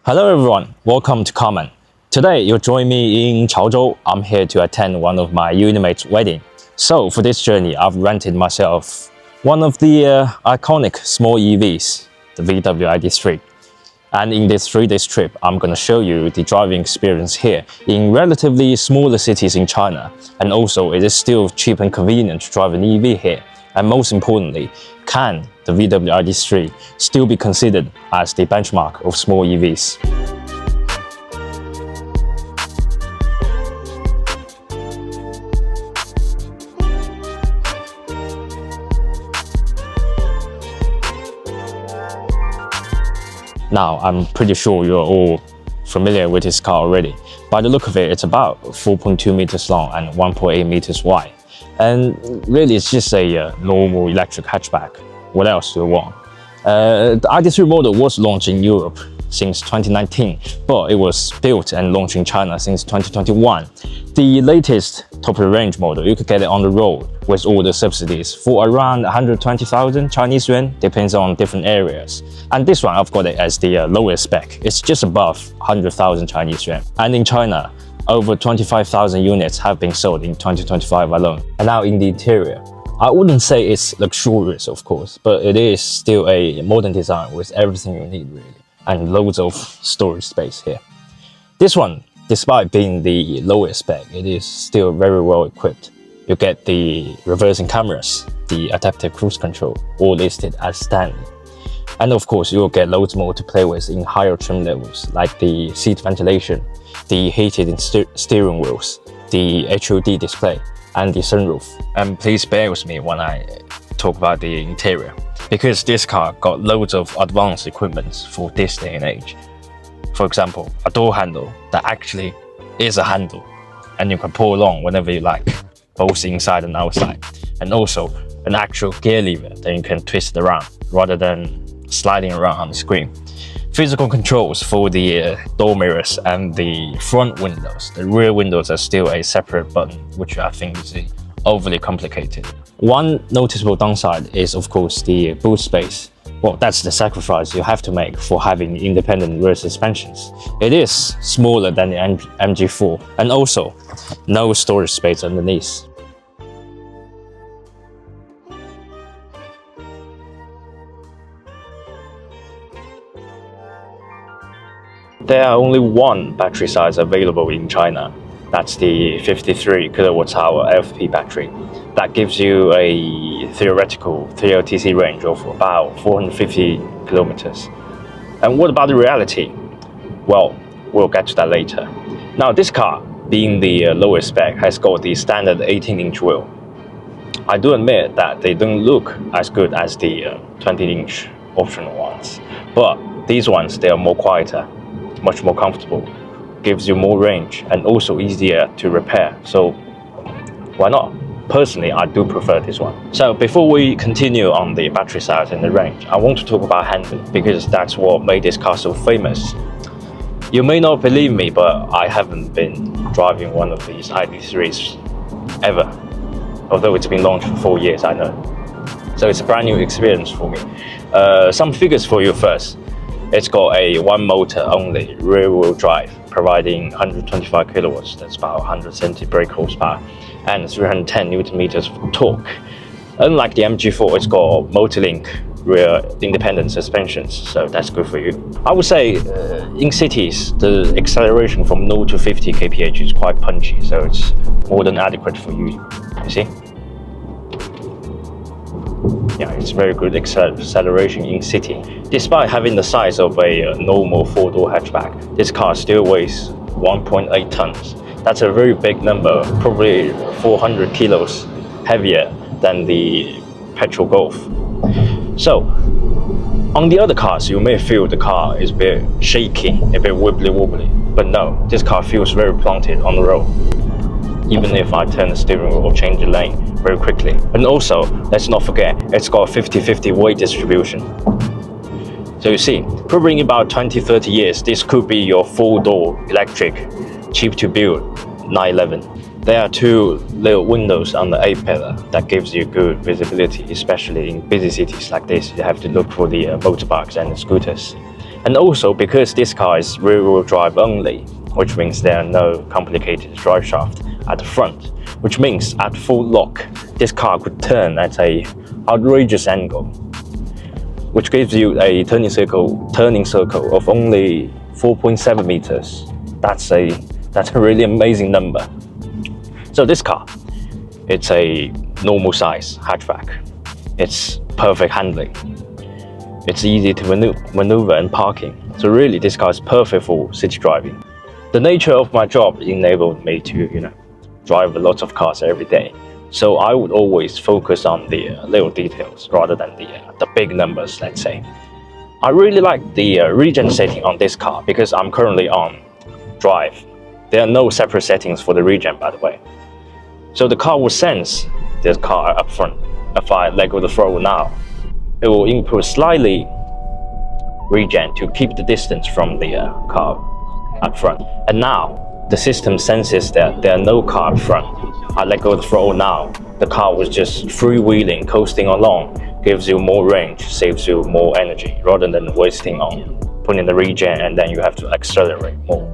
Hello everyone, welcome to Common. Today you'll join me in Chaozhou. I'm here to attend one of my unimate's wedding. So for this journey, I've rented myself one of the iconic small EVs, the VW ID.3. And in this 3-day trip, I'm going to show you the driving experience here in relatively smaller cities in China. And also, it is still cheap and convenient to drive an EV here. And most importantly, can the VW ID.3 still be considered as the benchmark of small EVs? Now, I'm pretty sure you're all familiar with this car already. By the look of it, it's about 4.2 meters long and 1.8 meters wide. And really, it's just a normal electric hatchback. What else do you want? The ID.3 model was launched in Europe since 2019, but it was built and launched in China since 2021. The latest top-of-the-range model, you could get it on the road with all the subsidies for around 120,000 Chinese yuan, depends on different areas. And this one, I've got it as the lowest spec. It's just above 100,000 Chinese yuan. And in China, over 25,000 units have been sold in 2025 alone. And now in the interior, I wouldn't say it's luxurious, of course, but it is still a modern design with everything you need, really, and loads of storage space here. This one, despite being the lowest spec, it is still very well equipped. You get the reversing cameras, the adaptive cruise control, all listed as standard. And of course, you'll get loads more to play with in higher trim levels, like the seat ventilation, the heated steering wheels, the HUD display, and the sunroof. And please bear with me when I talk about the interior, because this car got loads of advanced equipment for this day and age. For example, a door handle that actually is a handle, and you can pull along whenever you like, both inside and outside. And also an actual gear lever that you can twist around rather than sliding around on the screen. Physical controls for the door mirrors and the front windows. The rear windows are still a separate button, which I think is overly complicated. One noticeable downside is, of course, the boot space. Well, that's the sacrifice you have to make for having independent rear suspensions. It is smaller than the MG4, and also no storage space underneath. There are only one battery size available in China. That's the 53 kWh LFP battery. That gives you a theoretical 3LTC range of about 450 kilometers. And what about the reality? Well, we'll get to that later. Now, this car, being the lowest spec, has got the standard 18-inch wheel. I do admit that they don't look as good as the 20-inch optional ones, but these ones, they are more quieter, much more comfortable, gives you more range, and also easier to repair. So why not? Personally, I do prefer this one. So before we continue on the battery size and the range, I want to talk about handling, because that's what made this car so famous. You may not believe me, but I haven't been driving one of these ID.3s ever, although it's been launched for 4 years, I know. So it's a brand new experience for me. Some figures for you first. It's got a one motor only rear-wheel drive, providing 125 kilowatts, that's about 170 brake horsepower, and 310 newton meters of torque. Unlike the MG4, it's got multi-link rear independent suspensions, so that's good for you. I would say in cities, the acceleration from 0 to 50 kph is quite punchy, so it's more than adequate for you, you see? Yeah, it's very good acceleration in city. Despite having the size of a normal 4-door hatchback, this car still weighs 1.8 tons. That's a very big number, probably 400 kilos heavier than the petrol Golf. So, on the other cars, you may feel the car is a bit shaky, a bit wibbly-wobbly, but no, this car feels very planted on the road, even if I turn the steering wheel or change the lane very quickly. And also, let's not forget, it's got a 50-50 weight distribution. So you see, probably in about 20-30 years, this could be your 4-door electric, cheap to build 911. There are 2 little windows on the A-pillar that gives you good visibility, especially in busy cities like this. You have to look for the motorbikes and the scooters. And also because this car is rear-wheel drive only, which means there are no complicated drive shaft at the front, which means at full lock, this car could turn at an outrageous angle, which gives you a turning circle of only 4.7 meters. That's a really amazing number. So this car, it's a normal size hatchback. It's perfect handling. It's easy to maneuver and parking. So really, this car is perfect for city driving. The nature of my job enabled me to, drive a lot of cars every day. So I would always focus on the little details rather than the big numbers, let's say. I really like the regen setting on this car because I'm currently on drive. There are no separate settings for the regen, by the way. So the car will sense this car up front. If I let go of the throttle now, it will input slightly regen to keep the distance from the car up front. And now the system senses that there are no car up front. I let go of the throttle now. The car was just freewheeling, coasting along, gives you more range, saves you more energy, rather than wasting on putting the regen and then you have to accelerate more.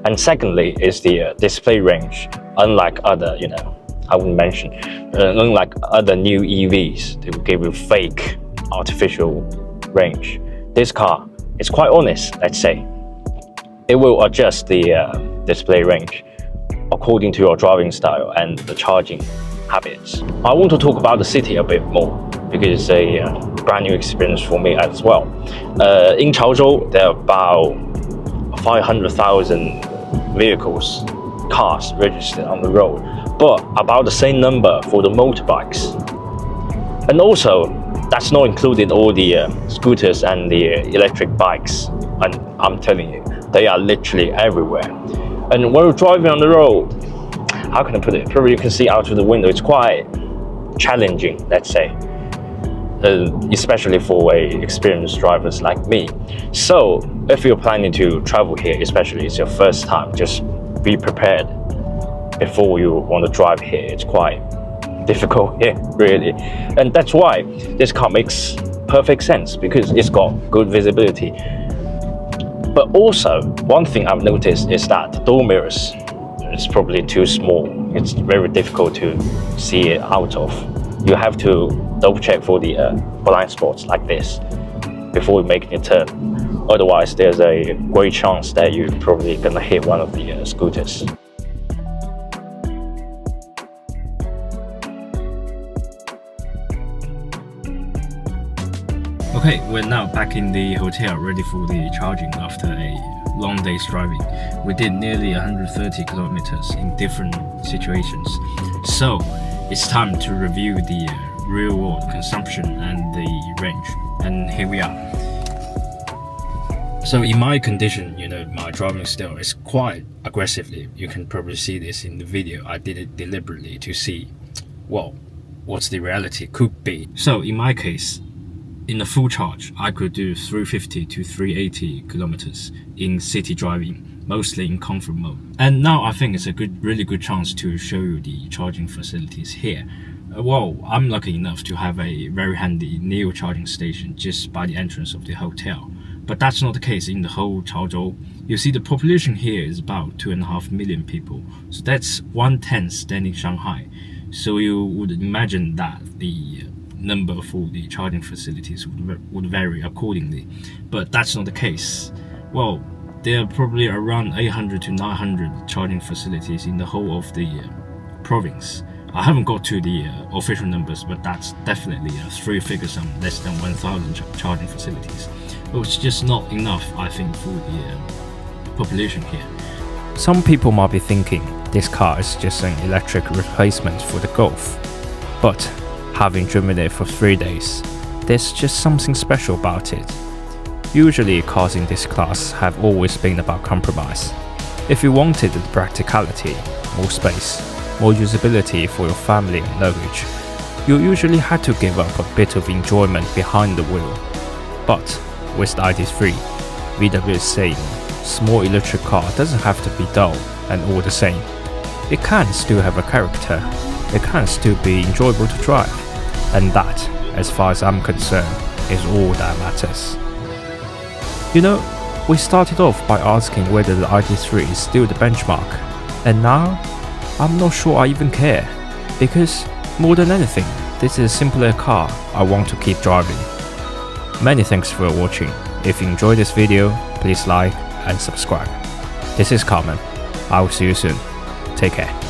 And secondly is the display range. Unlike other, I wouldn't mention, unlike other new EVs, they will give you fake artificial range. This car is quite honest, let's say. It will adjust the display range according to your driving style and the charging habits. I want to talk about the city a bit more because it's a brand new experience for me as well. In Chaozhou, there are about 500,000 vehicles, cars registered on the road, but about the same number for the motorbikes. And also, that's not included all the scooters and the electric bikes. And I'm telling you, they are literally everywhere. And when we're driving on the road, how can I put it? Probably you can see out of the window, it's quite challenging, let's say, especially for experienced drivers like me. So if you're planning to travel here, especially it's your first time, just be prepared before you want to drive here. It's quite difficult here, really. And that's why this car makes perfect sense, because it's got good visibility. But also, one thing I've noticed is that the door mirrors, it's probably too small. It's very difficult to see it out of. You have to double check for the blind spots like this before making a turn. Otherwise, there's a great chance that you're probably gonna hit one of the scooters. Okay, we're now back in the hotel, ready for the charging after a long day's driving. We did nearly 130 kilometers in different situations. So, it's time to review the real-world consumption and the range. And here we are. So in my condition, my driving style is quite aggressively. You can probably see this in the video. I did it deliberately to see, what's the reality could be. So in my case, in a full charge, I could do 350 to 380 kilometers in city driving, mostly in comfort mode. And now I think it's a really good chance to show you the charging facilities here. I'm lucky enough to have a very handy Neo charging station just by the entrance of the hotel. But that's not the case in the whole Chaozhou. You see, the population here is about 2.5 million people. So that's 1/10 than in Shanghai. So you would imagine that the number for the charging facilities would vary accordingly, but that's not the case. There are probably around 800 to 900 charging facilities in the whole of the province. I haven't got to the official numbers, but that's definitely a three-figure sum, less than 1,000 charging facilities. But it's just not enough, I think, for the population here. Some people might be thinking this car is just an electric replacement for the Golf, but having driven it for 3 days, there's just something special about it. Usually cars in this class have always been about compromise. If you wanted the practicality, more space, more usability for your family and luggage, you usually had to give up a bit of enjoyment behind the wheel. But with the ID.3, VW is saying small electric car doesn't have to be dull and all the same. It can still have a character, it can still be enjoyable to drive, and that, as far as I'm concerned, is all that matters. You know, we started off by asking whether the ID.3 is still the benchmark, and now I'm not sure I even care, because more than anything, this is simply a car I want to keep driving. Many thanks for watching. If you enjoyed this video, please like and subscribe. This is Carmen. I will see you soon. Take care.